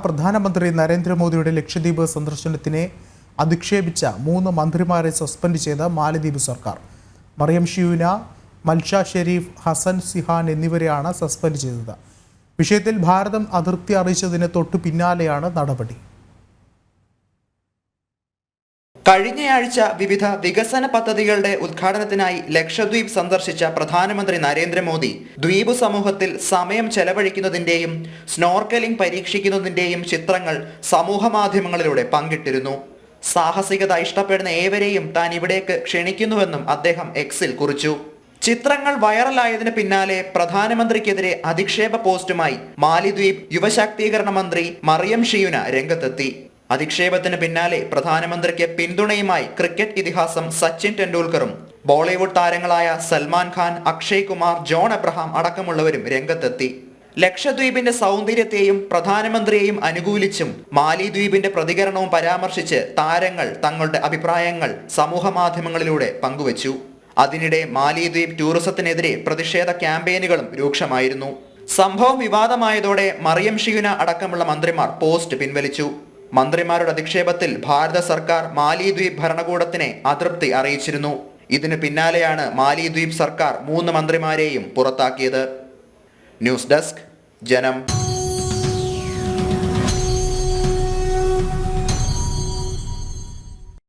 പ്രധാനമന്ത്രി നരേന്ദ്രമോദിയുടെ ലക്ഷദ്വീപ് സന്ദർശനത്തിനെ അധിക്ഷേപിച്ച 3 മന്ത്രിമാരെ സസ്പെൻഡ് ചെയ്ത മാലദ്വീപ് സർക്കാർ. മറിയം ഷിയൂന, മൽഷ ഷെരീഫ്, ഹസൻ സിഹാൻ എന്നിവരെയാണ് സസ്പെൻഡ് ചെയ്തത്. വിഷയത്തിൽ ഭാരതം അതൃപ്തി അറിയിച്ചതിന് തൊട്ടു പിന്നാലെയാണ് നടപടി. കഴിഞ്ഞയാഴ്ച വിവിധ വികസന പദ്ധതികളുടെ ഉദ്ഘാടനത്തിനായി ലക്ഷദ്വീപ് സന്ദർശിച്ച പ്രധാനമന്ത്രി നരേന്ദ്രമോദി ദ്വീപ് സമൂഹത്തിൽ സമയം ചെലവഴിക്കുന്നതിന്റെയും സ്നോർക്കലിംഗ് പരീക്ഷിക്കുന്നതിന്റെയും ചിത്രങ്ങൾ സമൂഹ മാധ്യമങ്ങളിലൂടെ പങ്കിട്ടിരുന്നു. സാഹസികത ഇഷ്ടപ്പെടുന്ന ഏവരെയും താൻ ഇവിടേക്ക് ക്ഷണിക്കുന്നുവെന്നും അദ്ദേഹം എക്സിൽ കുറിച്ചു. ചിത്രങ്ങൾ വൈറലായതിനു പിന്നാലെ പ്രധാനമന്ത്രിക്കെതിരെ അധിക്ഷേപ പോസ്റ്റുമായി മാലിദ്വീപ് യുവശാക്തീകരണ മന്ത്രി മറിയം ഷിയൂന രംഗത്തെത്തി. അധിക്ഷേപത്തിന് പിന്നാലെ പ്രധാനമന്ത്രിക്ക് പിന്തുണയുമായി ക്രിക്കറ്റ് ഇതിഹാസം സച്ചിൻ ടെണ്ടുൽക്കറും ബോളിവുഡ് താരങ്ങളായ സൽമാൻ ഖാൻ, അക്ഷയ് കുമാർ, ജോൺ എബ്രഹാം അടക്കമുള്ളവരും രംഗത്തെത്തി. ലക്ഷദ്വീപിന്റെ സൗന്ദര്യത്തെയും പ്രധാനമന്ത്രിയെയും അനുകൂലിച്ചും മാലിദ്വീപിന്റെ പ്രതികരണവും പരാമർശിച്ച് താരങ്ങൾ തങ്ങളുടെ അഭിപ്രായങ്ങൾ സമൂഹ മാധ്യമങ്ങളിലൂടെ പങ്കുവച്ചു. അതിനിടെ മാലിദ്വീപ് ടൂറിസത്തിനെതിരെ പ്രതിഷേധ ക്യാമ്പയിനുകളും രൂക്ഷമായിരുന്നു. സംഭവം വിവാദമായതോടെ മറിയം ഷിയൂന അടക്കമുള്ള മന്ത്രിമാർ പോസ്റ്റ് പിൻവലിച്ചു. മന്ത്രിമാരുടെ അധിക്ഷേപത്തിൽ ഭാരത സർക്കാർ മാലിദ്വീപ് ഭരണകൂടത്തിനെ അതൃപ്തി അറിയിച്ചിരുന്നു. ഇതിന് പിന്നാലെയാണ് മാലിദ്വീപ് സർക്കാർ 3 മന്ത്രിമാരെയും പുറത്താക്കിയത്. ന്യൂസ് ഡെസ്ക്, ജനം.